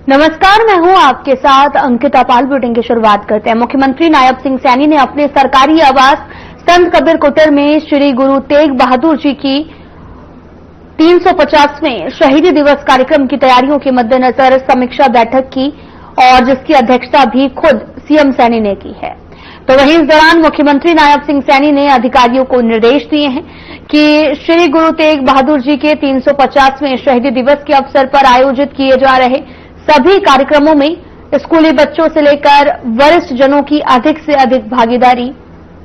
नमस्कार, मैं हूं आपके साथ अंकिता पाल। बुलेटिन की शुरुआत करते हैं। मुख्यमंत्री नायब सिंह सैनी ने अपने सरकारी आवास संत कबीर कुटीर में श्री गुरु तेग बहादुर जी की 350वें शहीदी दिवस कार्यक्रम की तैयारियों के मद्देनजर समीक्षा बैठक की और जिसकी अध्यक्षता भी खुद सीएम सैनी ने की है। तो वहीं इस दौरान मुख्यमंत्री नायब सिंह सैनी ने अधिकारियों को निर्देश दिए हैं कि श्री गुरु तेग बहादुर जी के 350वें शहीदी दिवस के अवसर पर आयोजित किए जा रहे सभी कार्यक्रमों में स्कूली बच्चों से लेकर वरिष्ठ जनों की अधिक से अधिक भागीदारी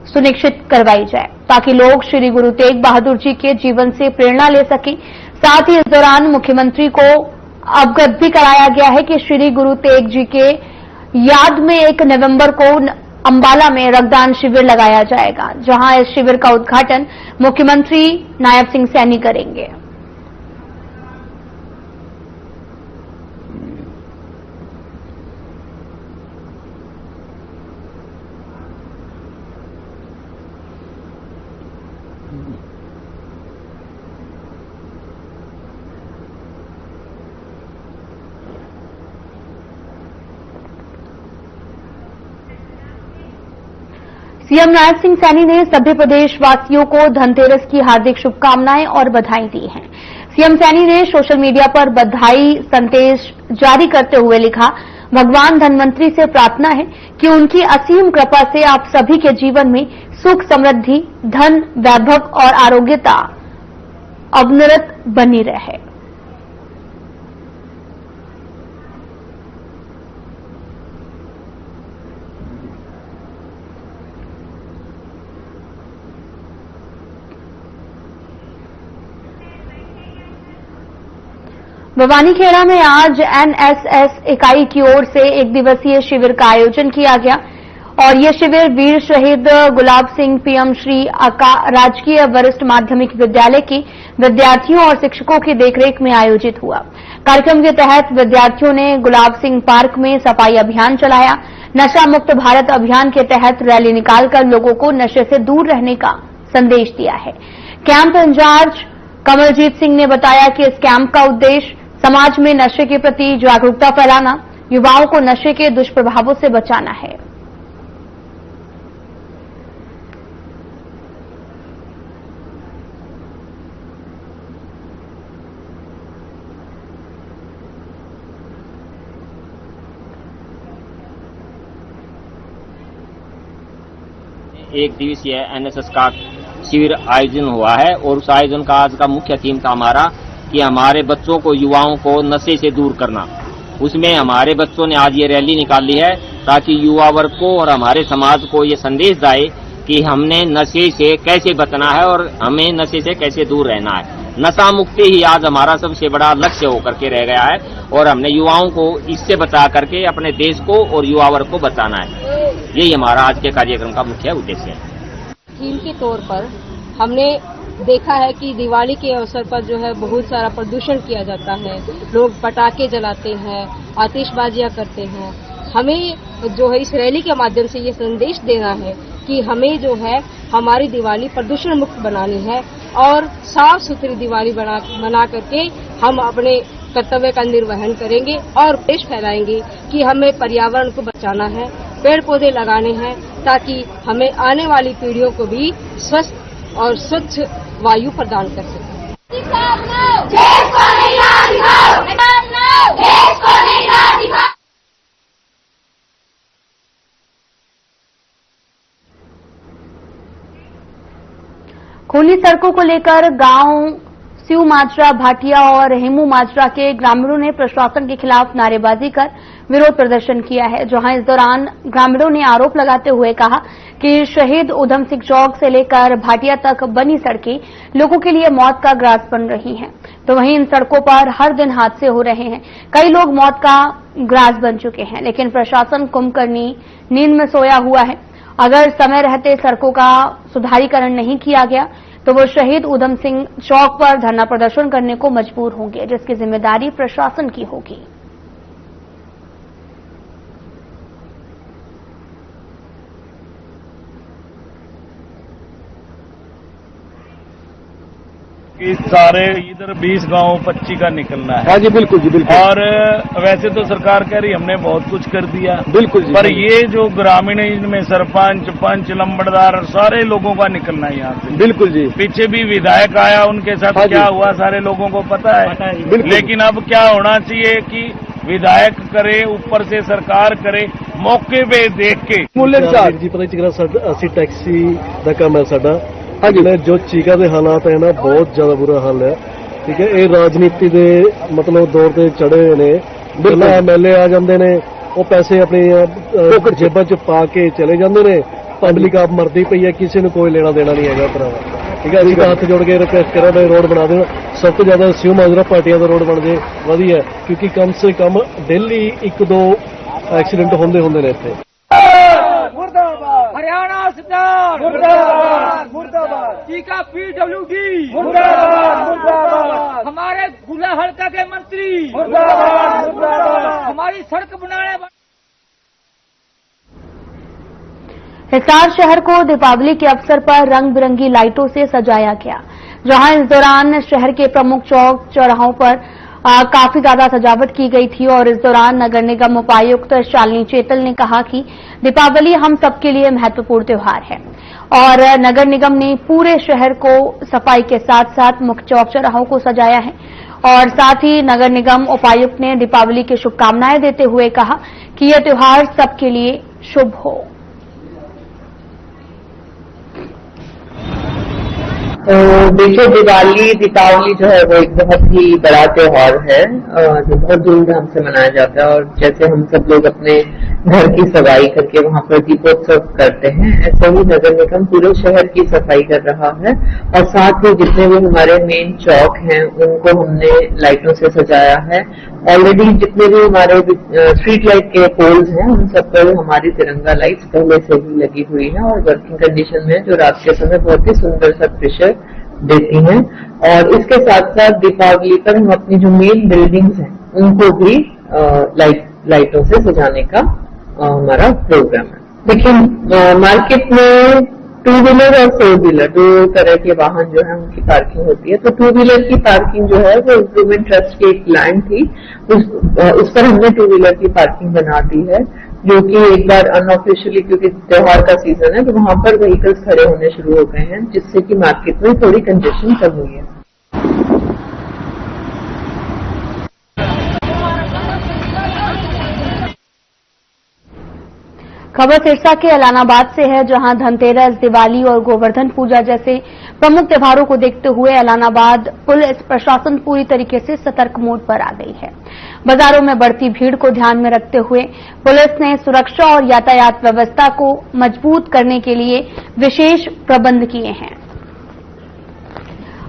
सुनिश्चित करवाई जाए ताकि लोग श्री गुरु तेग बहादुर जी के जीवन से प्रेरणा ले सकें। साथ ही इस दौरान मुख्यमंत्री को अवगत भी कराया गया है कि श्री गुरु तेग जी के याद में 1 नवंबर को अंबाला में रक्तदान शिविर लगाया जाएगा, जहां इस शिविर का उद्घाटन मुख्यमंत्री नायब सिंह सैनी करेंगे। सीएम नायब सिंह सैनी ने सभी प्रदेशवासियों को धनतेरस की हार्दिक शुभकामनाएं और बधाई दी हैं। सीएम सैनी ने सोशल मीडिया पर बधाई संदेश जारी करते हुए लिखा, भगवान धनवंतरी से प्रार्थना है कि उनकी असीम कृपा से आप सभी के जीवन में सुख, समृद्धि, धन, वैभव और आरोग्यता अविरत बनी रहे। भवानीखेड़ा में आज एनएसएस इकाई की ओर से 1 दिवसीय शिविर का आयोजन किया गया और ये शिविर वीर शहीद गुलाब सिंह पीएम श्री आका राजकीय वरिष्ठ माध्यमिक विद्यालय के विद्यार्थियों और शिक्षकों की देखरेख में आयोजित हुआ। कार्यक्रम के तहत विद्यार्थियों ने गुलाब सिंह पार्क में सफाई अभियान चलाया। नशा मुक्त भारत अभियान के तहत रैली निकालकर लोगों को नशे से दूर रहने का संदेश दिया है। कैंप इंचार्ज कमलजीत सिंह ने बताया कि इस कैंप का उद्देश्य समाज में नशे के प्रति जागरूकता फैलाना, युवाओं को नशे के दुष्प्रभावों से बचाना है। एक दिवसीय एनएसएस का शिविर आयोजन हुआ है और उस आयोजन का आज का मुख्य थीम था हमारा कि हमारे बच्चों को, युवाओं को नशे से दूर करना। उसमें हमारे बच्चों ने आज ये रैली निकाली है ताकि युवा वर्ग को और हमारे समाज को ये संदेश जाए कि हमने नशे से कैसे बचना है और हमें नशे से कैसे दूर रहना है। नशा मुक्ति ही आज हमारा सबसे बड़ा लक्ष्य होकर के रह गया है और हमने युवाओं को इससे बचा करके अपने देश को और युवा वर्ग को बचाना है। यही हमारा आज के कार्यक्रम का मुख्य उद्देश्य है। थीम के तौर पर हमने देखा है कि दिवाली के अवसर पर जो है बहुत सारा प्रदूषण किया जाता है, लोग पटाखे जलाते हैं, आतिशबाजियां करते हैं। हमें जो है इस रैली के माध्यम से ये संदेश देना है कि हमें जो है हमारी दिवाली प्रदूषण मुक्त बनानी है और साफ सुथरी दिवाली बना करके हम अपने कर्तव्य का निर्वहन करेंगे और देश फैलाएंगे कि हमें पर्यावरण को बचाना है, पेड़ पौधे लगाने हैं ताकि हमें आने वाली पीढ़ियों को भी स्वस्थ और स्वच्छ वायु प्रदान कर सके। खुली सड़कों को लेकर गांव शिव माजरा, भाटिया और हेमू माजरा के ग्रामीणों ने प्रशासन के खिलाफ नारेबाजी कर विरोध प्रदर्शन किया है, जहां इस दौरान ग्रामीणों ने आरोप लगाते हुए कहा कि शहीद उधम सिंह चौक से लेकर भाटिया तक बनी सड़कें लोगों के लिए मौत का ग्रास बन रही हैं। तो वहीं इन सड़कों पर हर दिन हादसे हो रहे हैं, कई लोग मौत का ग्रास बन चुके हैं, लेकिन प्रशासन कुंभकर्णी नींद में सोया हुआ है। अगर समय रहते सड़कों का सुधारीकरण नहीं किया गया तो वो शहीद उधम सिंह चौक पर धरना प्रदर्शन करने को मजबूर होंगे, जिसकी जिम्मेदारी प्रशासन की होगी। इस सारे इधर 20 गांव 25 का निकलना है। हाँ जी बिल्कुल जी बिल्कुल। और वैसे तो सरकार कह रही हमने बहुत कुछ कर दिया, बिल्कुल जी, पर ये जो ग्रामीण इनमें सरपंच पंच लंबड़दार सारे लोगों का निकलना है यहाँ से। बिल्कुल जी। पीछे भी विधायक आया, उनके साथ हाँ क्या जी। हुआ सारे लोगों को पता है। बिल्कुल। लेकिन अब क्या होना चाहिए कि विधायक करे, ऊपर से सरकार करे, मौके पे देख के। ਮੁੱਲੇ ਵਿਚਾਰ ਜੀ ਪਤਾ ਜਿਹੜਾ ਸਾਡਾ ਅਸੀਂ ਟੈਕਸੀ ਦਾ ਕੰਮ ਹੈ ਸਾਡਾ। ਹਾਂਜੀ। ਜੋ ਚੀਕਾ ਦੇ ਹਾਲਾਤ ਹੈ ਨਾ ਬਹੁਤ ਜ਼ਿਆਦਾ ਬੁਰਾ ਹਾਲ ਹੈ। ਠੀਕ ਹੈ, ਇਹ ਰਾਜਨੀਤੀ ਦੇ ਮਤਲਬ ਦੌਰ ਤੇ ਚੜੇ ਹੋਏ ਨੇ। ਪਹਿਲਾਂ ਐਮਐਲਏ ਆ ਜਾਂਦੇ ਨੇ, ਉਹ ਪੈਸੇ ਆਪਣੀ ਜੇਬਾਂ 'ਚ ਪਾ ਕੇ ਚਲੇ ਜਾਂਦੇ ਨੇ। ਪਬਲਿਕ ਆਪ ਮਰਦੀ ਪਈ ਹੈ, ਕਿਸੇ ਨੂੰ ਕੋਈ ਲੈਣਾ ਦੇਣਾ ਨਹੀਂ ਹੈਗਾ ਭਰਾਵਾ। ਠੀਕ ਹੈ, ਅਸੀਂ ਤਾਂ ਹੱਥ ਜੋੜ ਕੇ ਰਿਕਵੈਸਟ ਕਰਾਂ ਵੀ ਰੋਡ ਬਣਾ ਦੇਣ। ਸਭ ਤੋਂ ਜ਼ਿਆਦਾ ਸਿਉ ਮਾਜਰਾ ਪਾਰਟੀਆਂ ਦਾ ਰੋਡ ਬਣ ਜੇ ਵਧੀਆ, ਕਿਉਂਕਿ ਕਮ ਸੇ ਕਮ ਡੇਲੀ 1-2 ਐਕਸੀਡੈਂਟ ਹੁੰਦੇ ਨੇ ਇੱਥੇ। मुर्दाबाद हरियाणा सरकार मुर्दाबाद मुर्दाबाद चीका पीडब्ल्यूडी मुर्दाबाद मुर्दाबाद हमारे गुला हल्का के मंत्री मुर्दाबाद मुर्दाबाद हमारी सड़क बनाने हिसार शहर को दीपावली के अवसर पर रंग बिरंगी लाइटों से सजाया गया, जहां इस दौरान शहर के प्रमुख चौक चौराहों पर काफी ज्यादा सजावट की गई थी। और इस दौरान नगर निगम उपायुक्त शालिनी चेतल ने कहा कि दीपावली हम सबके लिए महत्वपूर्ण त्योहार है और नगर निगम ने पूरे शहर को सफाई के साथ साथ मुख्य चौक चौराहों को सजाया है। और साथ ही नगर निगम उपायुक्त ने दीपावली की शुभकामनाएं देते हुए कहा कि यह त्योहार सबके लिए शुभ हो। तो देखिए, दीपावली जो है वो एक बहुत ही बड़ा त्योहार है जो बहुत धूमधाम से मनाया जाता है। और जैसे हम सब लोग अपने घर की सफाई करके वहाँ पर दीपोत्सव करते हैं, ऐसे ही नगर निगम पूरे शहर की सफाई कर रहा है। और साथ ही जितने भी हमारे मेन चौक हैं उनको हमने लाइटों से सजाया है। ऑलरेडी जितने भी हमारे स्ट्रीट लाइट के पोल्स हैं उन सब पर हमारी तिरंगा लाइट्स पहले से ही लगी हुई है और वर्किंग कंडीशन में, जो रात के समय बहुत ही सुंदर सा दृश्य देती हैं। और इसके साथ साथ दीपावली पर हम अपनी जो मेन बिल्डिंग्स हैं उनको भी लाइटों से सजाने का हमारा प्रोग्राम है। देखिए, मार्केट में 2 व्हीलर और 4 व्हीलर 2 तरह के वाहन जो है उनकी पार्किंग होती है। तो 2 व्हीलर की पार्किंग जो है वो इम्प्रूवमेंट ट्रस्ट की एक लैंड थी, उस पर हमने 2 व्हीलर की पार्किंग बना दी है, जो कि एक बार अनऑफिशियली, क्योंकि त्योहार का सीजन है तो वहां पर व्हीकल्स खड़े होने शुरू हो गए हैं, जिससे कि मार्केट में थोड़ी कंजेशन कम हुई है। खबर सिरसा के एलानाबाद से है, जहां धनतेरस, दिवाली और गोवर्धन पूजा जैसे प्रमुख त्योहारों को देखते हुए एलानाबाद पुलिस प्रशासन पूरी तरीके से सतर्क मोड पर आ गई है। बाजारों में बढ़ती भीड़ को ध्यान में रखते हुए पुलिस ने सुरक्षा और यातायात व्यवस्था को मजबूत करने के लिए विशेष प्रबंध किए हैं।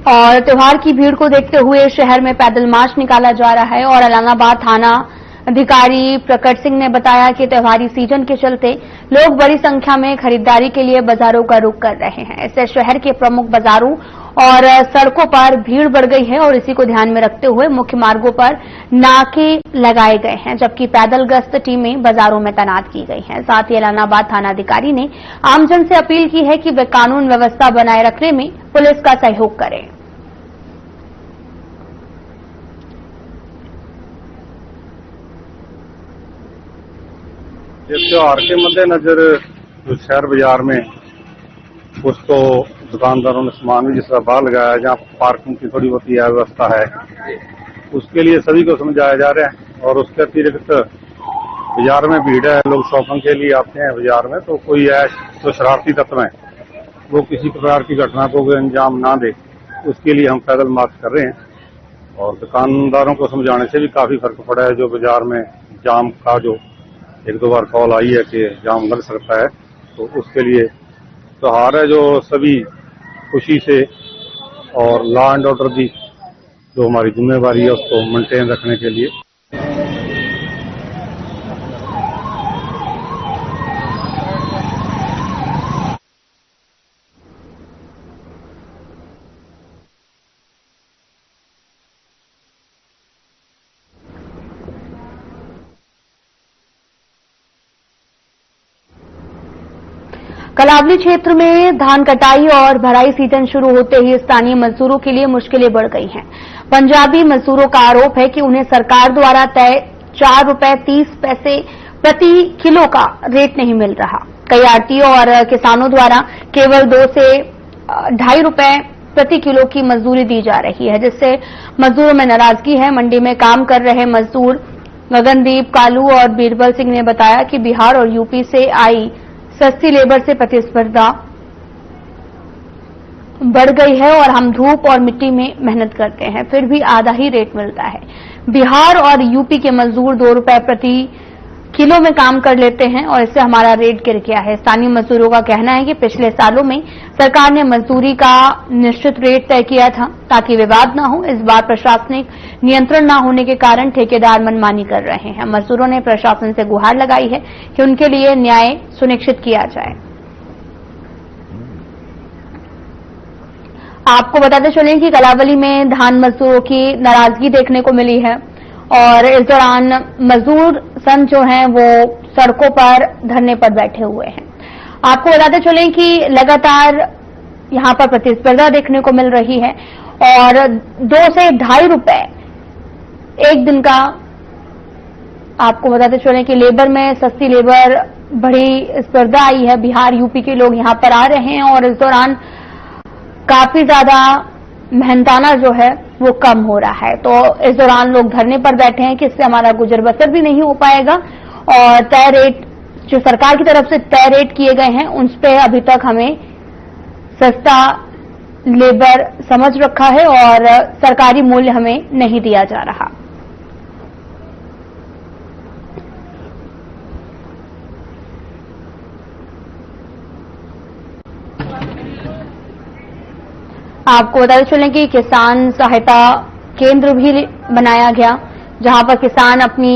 और त्योहार की भीड़ को देखते हुए शहर में पैदल मार्च निकाला जा रहा है। और एलानाबाद थाना अधिकारी प्रकट सिंह ने बताया कि त्योहारी सीजन के चलते लोग बड़ी संख्या में खरीदारी के लिए बाजारों का रुख कर रहे हैं। इससे शहर के प्रमुख बाजारों और सड़कों पर भीड़ बढ़ गई है और इसी को ध्यान में रखते हुए मुख्य मार्गों पर नाके लगाए गए हैं, जबकि पैदल गश्त टीमें बाजारों में तैनात की गई हैं। साथ ही एलानाबाद थानाधिकारी ने आमजन से अपील की है कि वे कानून व्यवस्था बनाए रखने में पुलिस का सहयोग करें। इस त्योहार के मद्देनजर जो शहर बाजार में कुछ तो दुकानदारों ने सामान भी जिस तरह बाहर लगाया, जहाँ पार्किंग की थोड़ी बहुत व्यवस्था है, उसके लिए सभी को समझाया जा रहा है। और उसके अतिरिक्त बाजार में भीड़ है, लोग शॉपिंग के लिए आते हैं बाजार में, तो कोई जो शरारती तत्व है वो किसी प्रकार की घटना को अंजाम ना दे, उसके लिए हम पैदल मार्च कर रहे हैं। और दुकानदारों को समझाने से भी काफी फर्क पड़ा है। जो बाजार में जाम का जो 1-2 बार कॉल आई है कि जाम लग सकता है, तो उसके लिए त्योहार है जो सभी खुशी से और लॉ एंड ऑर्डर की जो हमारी जिम्मेवारी है उसको मेंटेन रखने के लिए कलावली क्षेत्र में धान कटाई और भराई सीजन शुरू होते ही स्थानीय मजदूरों के लिए मुश्किलें बढ़ गई हैं। पंजाबी मजदूरों का आरोप है कि उन्हें सरकार द्वारा तय ₹4.30 प्रति किलो का रेट नहीं मिल रहा। कई आड़तियों और किसानों द्वारा केवल 2 से ₹2.5 प्रति किलो की मजदूरी दी जा रही है, जिससे मजदूरों में नाराजगी है। मंडी में काम कर रहे मजदूर गगनदीप कालू और बीरबल सिंह ने बताया कि बिहार और यूपी से आई सस्ती लेबर से प्रतिस्पर्धा बढ़ गई है और हम धूप और मिट्टी में मेहनत करते हैं, फिर भी आधा ही रेट मिलता है। बिहार और यूपी के मजदूर ₹2 प्रति किलो में काम कर लेते हैं और इससे हमारा रेट गिर गया है। स्थानीय मजदूरों का कहना है कि पिछले सालों में सरकार ने मजदूरी का निश्चित रेट तय किया था ताकि विवाद न हो। इस बार प्रशासनिक नियंत्रण न होने के कारण ठेकेदार मनमानी कर रहे हैं। मजदूरों ने प्रशासन से गुहार लगाई है कि उनके लिए न्याय सुनिश्चित किया जाए। आपको बताते चलें कि कलावली में धान मजदूरों की नाराजगी देखने को मिली है और इस दौरान मजदूर संघ जो हैं वो सड़कों पर धरने पर बैठे हुए हैं। आपको बताते चलें कि लगातार यहां पर प्रतिस्पर्धा देखने को मिल रही है और 2 से ₹2.5 एक दिन का। आपको बताते चलें कि लेबर में सस्ती लेबर बड़ी स्पर्धा आई है। बिहार यूपी के लोग यहां पर आ रहे हैं और इस दौरान काफी ज्यादा मेहनताना जो है वो कम हो रहा है। तो इस दौरान लोग धरने पर बैठे हैं कि इससे हमारा गुजर बसर भी नहीं हो पाएगा और तय रेट जो सरकार की तरफ से तय रेट किए गए हैं उन पे अभी तक हमें सस्ता लेबर समझ रखा है और सरकारी मूल्य हमें नहीं दिया जा रहा। आपको बताते चलें कि किसान सहायता केंद्र भी बनाया गया जहां पर किसान अपनी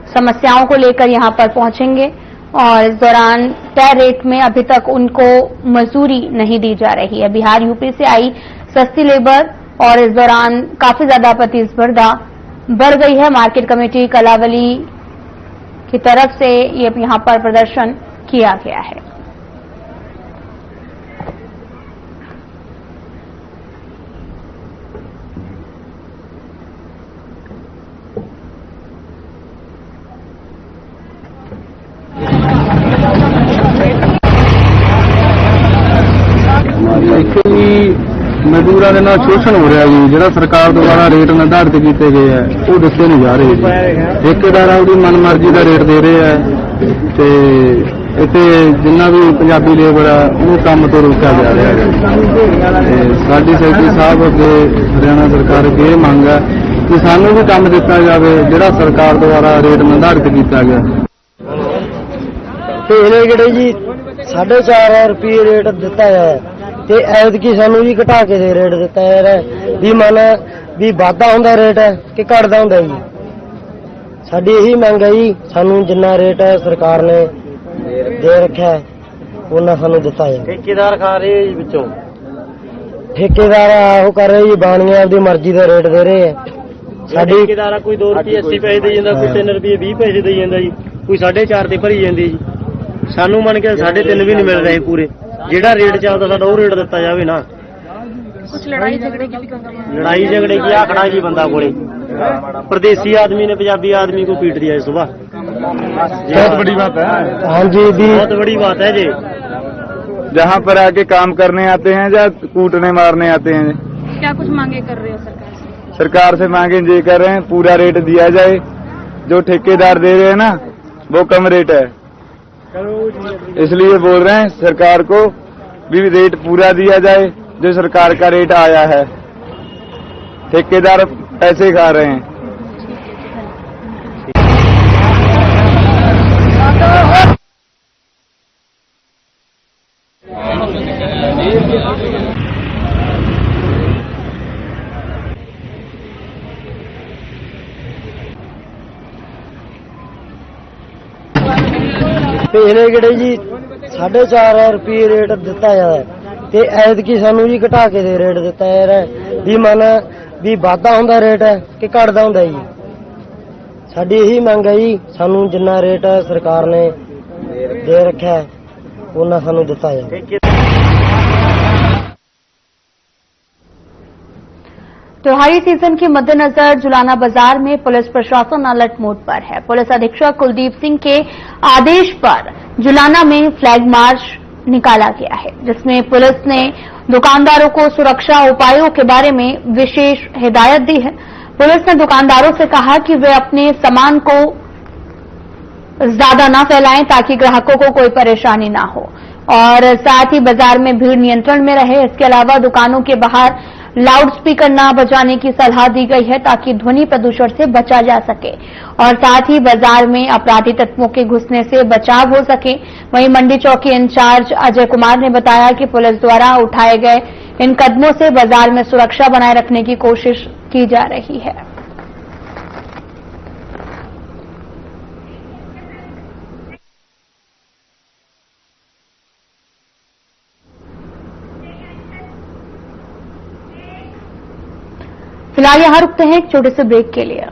समस्याओं को लेकर यहां पर पहुंचेंगे और इस दौरान तय रेट में अभी तक उनको मजदूरी नहीं दी जा रही है। बिहार यूपी से आई सस्ती लेबर और इस दौरान काफी ज्यादा प्रतिस्पर्धा बढ़ गई है। मार्केट कमेटी कलावली की तरफ से ये यहां पर प्रदर्शन किया गया है। ਮਜ਼ਦੂਰਾਂ ਦੇ ਨਾਲ ਸ਼ੋਸ਼ਣ ਹੋ ਰਿਹਾ ਜੀ। ਜਿਹੜਾ ਸਰਕਾਰ ਦੁਆਰਾ ਰੇਟ ਨਿਰਧਾਰਿਤ ਕੀਤੇ ਗਏ ਹੈ ਉਹ ਦੱਸੇ ਨਹੀਂ ਜਾ ਰਹੇ ਜੀ। ਠੇਕੇਦਾਰ ਆਪਣੀ ਮਨਮਰਜ਼ੀ ਦਾ ਰੇਟ ਦੇ ਰਹੇ ਹੈ ਤੇ ਇੱਥੇ ਜਿੰਨਾ ਵੀ ਪੰਜਾਬੀ ਲੇਬਰ ਆ ਉਹ ਕੰਮ ਤੋਂ ਰੋਕਿਆ ਜਾ ਰਿਹਾ ਹੈ। ਤੇ ਸਾਡੀ ਸੈਕਟਰੀ ਸਾਹਿਬ ਅੱਗੇ ਹਰਿਆਣਾ ਸਰਕਾਰ ਅੱਗੇ ਇਹ ਮੰਗ ਹੈ ਕਿ ਸਾਨੂੰ ਵੀ ਕੰਮ ਦਿੱਤਾ ਜਾਵੇ ਜਿਹੜਾ ਸਰਕਾਰ ਦੁਆਰਾ ਰੇਟ ਨਿਰਧਾਰਿਤ ਕੀਤਾ ਗਿਆ। ਤੇ ਇਹਨੇ ਕਿਹੜੇ ਜੀ 4.5 ਰੁਪਏ ਰੇਟ ਦਿੱਤਾ ਹੈ ਤੇ ਐਤਕੀ ਸਾਨੂੰ ਵੀ ਘਟਾ ਕੇ ਦੇ ਰੇਟ ਦਿੱਤਾ ਹੈ ਵੀ ਮਨ ਵੀ ਵਾਧਾ ਹੁੰਦਾ ਰੇਟ ਕਿ ਘਟਦਾ ਹੁੰਦਾ ਜੀ। ਸਾਡੀ ਇਹੀ ਮੰਗ ਹੈ ਜੀ ਸਾਨੂੰ ਜਿੰਨਾ ਰੇਟ ਸਰਕਾਰ ਨੇ ਦੇ ਰੱਖਿਆ ਉਹਨਾਂ ਸਾਨੂੰ ਦਿੱਤਾ ਜਾਵੇ। ਠੇਕੇਦਾਰ ਖਾ ਰਹੇ ਜੀ ਵਿੱਚੋਂ ਠੇਕੇਦਾਰ ਉਹ ਕਰ ਰਹੇ ਜੀ ਬਾਣੀਆਂ ਆਪਦੀ ਮਰਜ਼ੀ ਦਾ ਰੇਟ ਦੇ ਰਹੇ ਆ। ਸਾਡੀ ਠੇਕੇਦਾਰ ਕੋਈ 2 ਰੁਪਏ 80 ਪੈਸੇ ਦੇ ਜਾਂਦਾ, ਕੋਈ 3 ਰੁਪਏ 20 ਪੈਸੇ ਦੇ ਜਾਂਦਾ ਜੀ, ਕੋਈ 4.5 ਤੇ ਭਰੀ ਜਾਂਦੀ ਜੀ। ਸਾਨੂੰ ਮੰਨ ਕੇ 3.5 ਵੀ ਨਹੀਂ ਮਿਲ ਰਹੇ ਪੂਰੇ। ਜਿਹੜਾ ਰੇਟ ਚੱਲਦਾ ਸਾਡਾ ਉਹ ਰੇਟ ਦਿੱਤਾ ਜਾਵੇ ਨਾ। ਕੁਛ ਲੜਾਈ ਝਗੜੇ ਕੀ ਆਖੜਾ ਜੀ ਬੰਦਾ ਕੋਲੇ परदेसी आदमी ने पंजाबी आदमी को पीट दिया सुबह। बहुत बड़ी बात है। हाँ जी बहुत बड़ी बात है जी। जहाँ पर आके काम करने आते हैं या कूटने मारने आते हैं। क्या कुछ मांगे कर रहे हो सरकार से? सरकार से मांगे ये कर रहे हैं पूरा रेट दिया जाए। जो ठेकेदार दे रहे हैं ना वो कम रेट है, इसलिए बोल रहे हैं सरकार को भी रेट पूरा दिया जाए जो सरकार का रेट आया है। ठेकेदार पैसे खा रहे हैं। ਇਹਨੇ ਕਿਹੜੇ ਜੀ 4.5 ਰੁਪਏ ਰੇਟ ਦਿੱਤਾ ਜਾਂਦਾ ਤੇ ਐਤਕੀ ਸਾਨੂੰ ਜੀ ਘਟਾ ਕੇ ਦੇ ਰੇਟ ਦਿੱਤਾ ਯਾਰ ਵੀ ਮਨ ਵੀ ਵਾਧਾ ਹੁੰਦਾ ਰੇਟ ਕਿ ਘਟਦਾ ਹੁੰਦਾ ਜੀ। ਸਾਡੀ ਇਹੀ ਮੰਗ ਹੈ ਜੀ ਸਾਨੂੰ ਜਿੰਨਾ ਰੇਟ ਸਰਕਾਰ ਨੇ ਦੇ ਰੱਖਿਆ ਉਹਨਾਂ ਸਾਨੂੰ ਦਿੱਤਾ ਜਾਵੇ। त्योहारी सीजन के मद्देनजर जुलाना बाजार में पुलिस प्रशासन अलर्ट मोड पर है। पुलिस अधीक्षक कुलदीप सिंह के आदेश पर जुलाना में फ्लैग मार्च निकाला गया है, जिसमें पुलिस ने दुकानदारों को सुरक्षा उपायों के बारे में विशेष हिदायत दी है। पुलिस ने दुकानदारों से कहा कि वे अपने सामान को ज्यादा न फैलाएं ताकि ग्राहकों को कोई परेशानी न हो, और साथ ही बाजार में भीड़ नियंत्रण में रहे। इसके अलावा दुकानों के बाहर लाउड स्पीकर न बजाने की सलाह दी गई है ताकि ध्वनि प्रदूषण से बचा जा सके, और साथ ही बाजार में अपराधी तत्वों के घुसने से बचाव हो सके। वहीं मंडी चौकी इंचार्ज अजय कुमार ने बताया कि पुलिस द्वारा उठाए गए इन कदमों से बाजार में सुरक्षा बनाए रखने की कोशिश की जा रही है। फिलहाल यहां रुकते हैं एक छोटे से ब्रेक के लिए।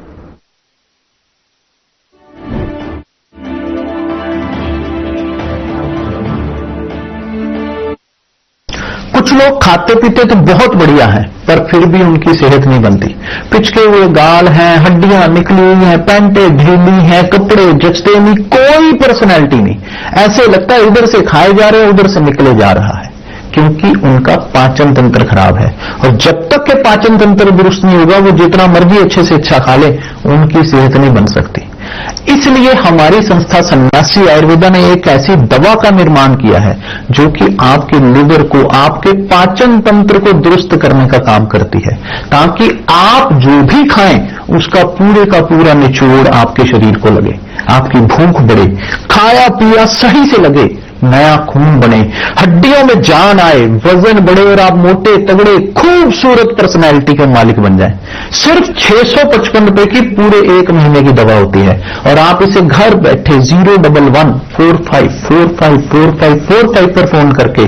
कुछ लोग खाते पीते तो बहुत बढ़िया हैं, पर फिर भी उनकी सेहत नहीं बनती। पिचके हुए गाल हैं, हड्डियां निकली हुई हैं, पैंटें ढीली हैं, कपड़े जचते नहीं, कोई पर्सनैलिटी नहीं। ऐसे लगता है इधर से खाए जा रहे हैं, उधर से निकले जा रहा है, क्योंकि उनका पाचन तंत्र खराब है। और जब तक के पाचन तंत्र दुरुस्त नहीं होगा, वो जितना मर्जी अच्छे से अच्छा खा ले, उनकी सेहत नहीं बन सकती। इसलिए हमारी संस्था सन्यासी आयुर्वेदा ने एक ऐसी दवा का निर्माण किया है जो कि आपके लिवर को, आपके पाचन तंत्र को दुरुस्त करने का काम करती है, ताकि आप जो भी खाएं उसका पूरे का पूरा निचोड़ आपके शरीर को लगे, आपकी भूख बढ़े, खाया पिया सही से लगे, नया खून बने, हड्डियों में जान आए, वजन बढ़े और आप मोटे तगड़े खूबसूरत पर्सनैलिटी के मालिक बन जाएं। सिर्फ 655 रुपए की पूरे 1 महीने की दवा होती है, और आप इसे घर बैठे 01145454545 पर फोन करके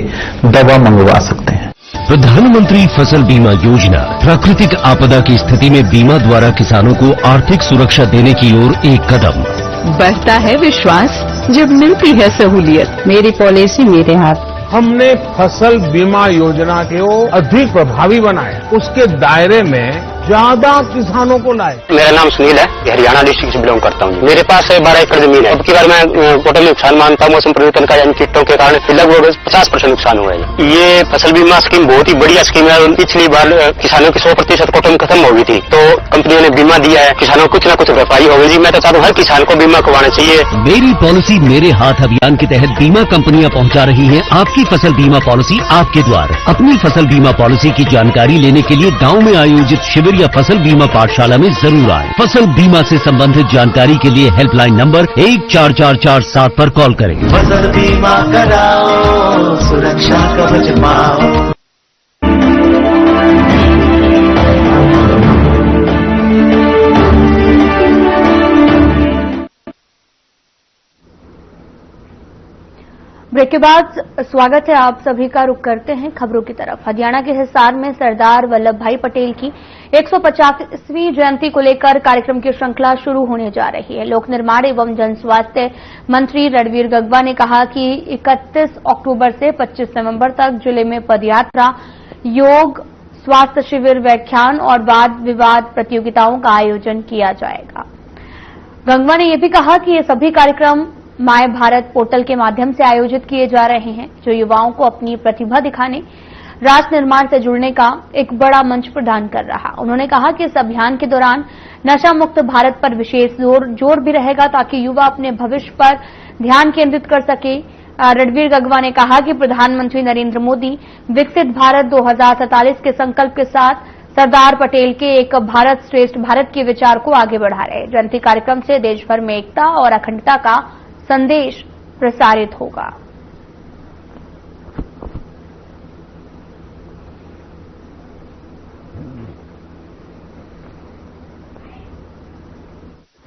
दवा मंगवा सकते हैं। प्रधानमंत्री फसल बीमा योजना प्राकृतिक आपदा की स्थिति में बीमा द्वारा किसानों को आर्थिक सुरक्षा देने की ओर एक कदम। बढ़ता है विश्वास जब मिलती है सहूलियत। मेरी पॉलिसी मेरे हाथ। हमने फसल बीमा योजना को अधिक प्रभावी बनाया, उसके दायरे में ज्यादा किसानों को लाए। मेरा नाम सुनील है, हरियाणा डिस्ट्रिक्ट से बिलोंग करता हूँ। मेरे पास 12 एकड़ जमीन है। अब की बार मैं टोटल नुकसान मानता हूँ मौसम परिवर्तन का, यानी कीटों के कारण लगभग 50% नुकसान हुआ है। ये फसल बीमा स्कीम बहुत ही बढ़िया स्कीम है। पिछली बार किसानों की 100% कोटम खत्म हो गई थी, तो कंपनियों ने बीमा दिया है, किसानों को कुछ न कुछ भरपाई हो गई जी। मैं तो चाहता हूँ हर किसान को बीमा करवाना चाहिए। मेरी पॉलिसी मेरे हाथ अभियान के तहत बीमा कंपनियां पहुंचा रही हैं आपकी फसल बीमा पॉलिसी आपके द्वार। अपनी फसल बीमा पॉलिसी की जानकारी लेने के लिए गांव में आयोजित शिविर या फसल बीमा पाठशाला में जरूर आए। फसल बीमा से संबंधित जानकारी के लिए हेल्पलाइन नंबर 14447 पर कॉल करें। फसल बीमा कराओ, सुरक्षा कवच पाओ। ब्रेक के बाद स्वागत है आप सभी का। रुख करते हैं खबरों की तरफ। हरियाणा के हिसार में सरदार वल्लभ भाई पटेल की 150वीं जयंती को लेकर कार्यक्रम की श्रृंखला शुरू होने जा रही है। लोक निर्माण एवं जन स्वास्थ्य मंत्री रणवीर गगवा ने कहा कि 31 अक्टूबर से 25 नवंबर तक जिले में पदयात्रा, योग, स्वास्थ्य शिविर, व्याख्यान और वाद विवाद प्रतियोगिताओं का आयोजन किया जाएगा। गंगवा ने यह भी कहा कि ये सभी कार्यक्रम माय भारत पोर्टल के माध्यम से आयोजित किए जा रहे हैं, जो युवाओं को अपनी प्रतिभा दिखाने, राष्ट्र निर्माण से जुड़ने का एक बड़ा मंच प्रदान कर रहा। उन्होंने कहा कि इस अभियान के दौरान नशा मुक्त भारत पर विशेष जोर भी रहेगा, ताकि युवा अपने भविष्य पर ध्यान केंद्रित कर सके। रणवीर गगवा ने कहा कि प्रधानमंत्री नरेंद्र मोदी विकसित भारत 2047 के संकल्प के साथ सरदार पटेल के एक भारत श्रेष्ठ भारत के विचार को आगे बढ़ा रहे। जयंती कार्यक्रम से देश भर में एकता और अखंडता का संदेश प्रसारित होगा।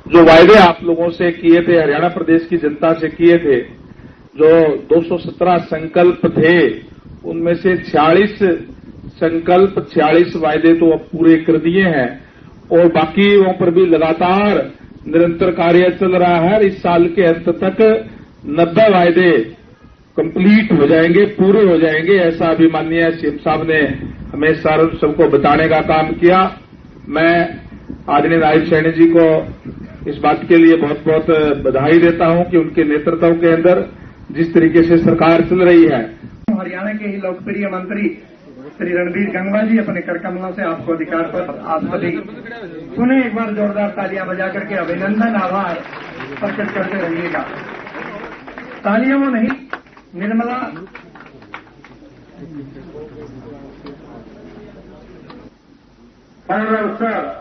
जो वायदे आप लोगों से किए थे, हरियाणा प्रदेश की जनता से किए थे, जो 217 संकल्प थे, उनमें से 46 संकल्प, 46 वायदे तो अब पूरे कर दिए हैं, और बाकी वहां पर भी लगातार निरंतर कार्य चल रहा है। इस साल के अंत तक 90 वायदे कंप्लीट हो जाएंगे, पूरे हो जाएंगे, ऐसा अभी माननीय सीएम साहब ने हमें सबको बताने का काम किया। मैं आदरणीय नायब सैनी जी को इस बात के लिए बहुत बहुत बधाई देता हूं कि उनके नेतृत्व के अंदर जिस तरीके से सरकार चल रही है। हरियाणा के ही लोकप्रिय मंत्री श्री रणबीर गंगवा जी अपने कर कमलों से आपको अधिकार पर आप सभी सुने एक बार जोरदार तालियां बजा करके अभिनंदन आभार प्रकट करते रहिएगा। तालियों में नहीं, निर्मला सर।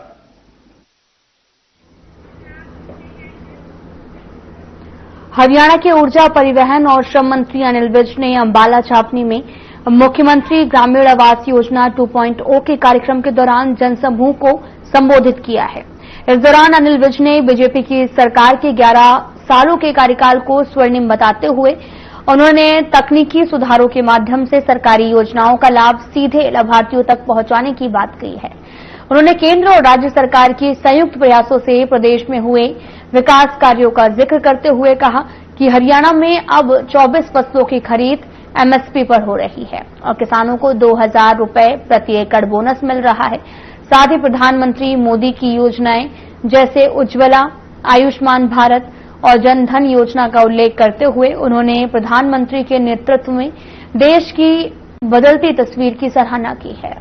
हरियाणा के ऊर्जा, परिवहन और श्रम मंत्री अनिल विज ने अंबाला छावनी में मुख्यमंत्री ग्रामीण आवास योजना 2.0 के कार्यक्रम के दौरान जनसमूह को संबोधित किया है। इस दौरान अनिल विज ने बीजेपी की सरकार के 11 सालों के कार्यकाल को स्वर्णिम बताते हुए उन्होंने तकनीकी सुधारों के माध्यम से सरकारी योजनाओं का लाभ सीधे लाभार्थियों तक पहुंचाने की बात कही है। उन्होंने केंद्र और राज्य सरकार की संयुक्त प्रयासों से प्रदेश में हुए विकास कार्यों का जिक्र करते हुए कहा कि हरियाणा में अब 24 फसलों की खरीद एमएसपी पर हो रही है और किसानों को 2,000 रुपए प्रति एकड़ बोनस मिल रहा है। साथ ही प्रधानमंत्री मोदी की योजनाएं जैसे उज्ज्वला, आयुष्मान भारत और जन धन योजना का उल्लेख करते हुए उन्होंने प्रधानमंत्री के नेतृत्व में देश की बदलती तस्वीर की सराहना की है।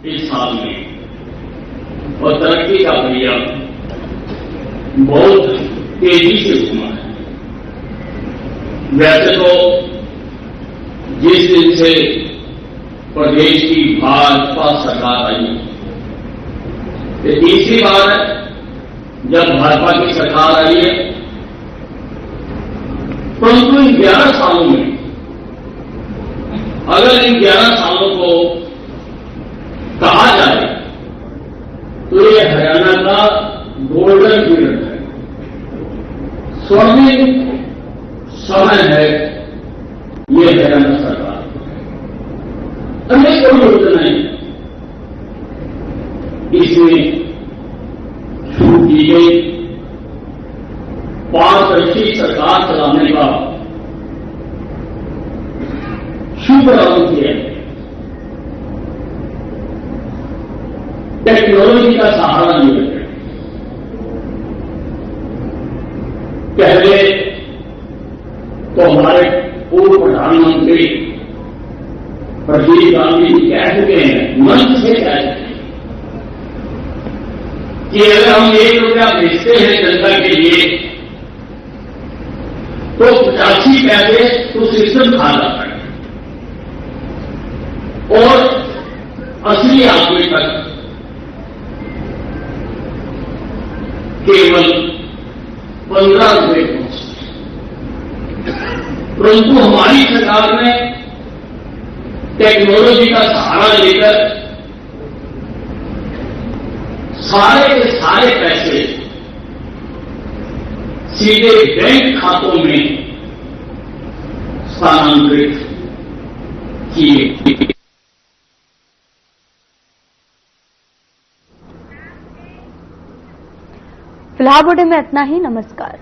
इस साल में और तरक्की का भैया बहुत तेजी से घुमा है। वैसे तो जिस दिन से प्रदेश की भाजपा सरकार आई, ये तीसरी बार है जब भाजपा की सरकार आई है, परंतु इन 11 सालों में अगर इन 11 सालों को कहा जाए तो ये हरियाणा का गोल्डन पीरियड है, स्वर्णिम समय है ये हरियाणा सरकार। अनेक योजनाएं इसमें शुरू की गई, पारदर्शी सरकार चलाने का शुभ आरंभ किया। टेक्नोलॉजी का सहारा लिया गया। पहले तो हमारे पूर्व प्रधानमंत्री राजीव गांधी जी कह चुके हैं, मंच से कह चुके हैं कि अगर हम 1 रुपया भेजते हैं जनता के लिए तो 85 पैसे तो सिस्टम खा जाता है और असली आदमी तक केवल 15 रुपये पहुंचते। परंतु हमारी सरकार ने टेक्नोलॉजी का सहारा लेकर सारे के सारे पैसे सीधे बैंक खातों में स्थानांतरित किए। फिलहाल बुलेटिन में इतना ही। नमस्कार।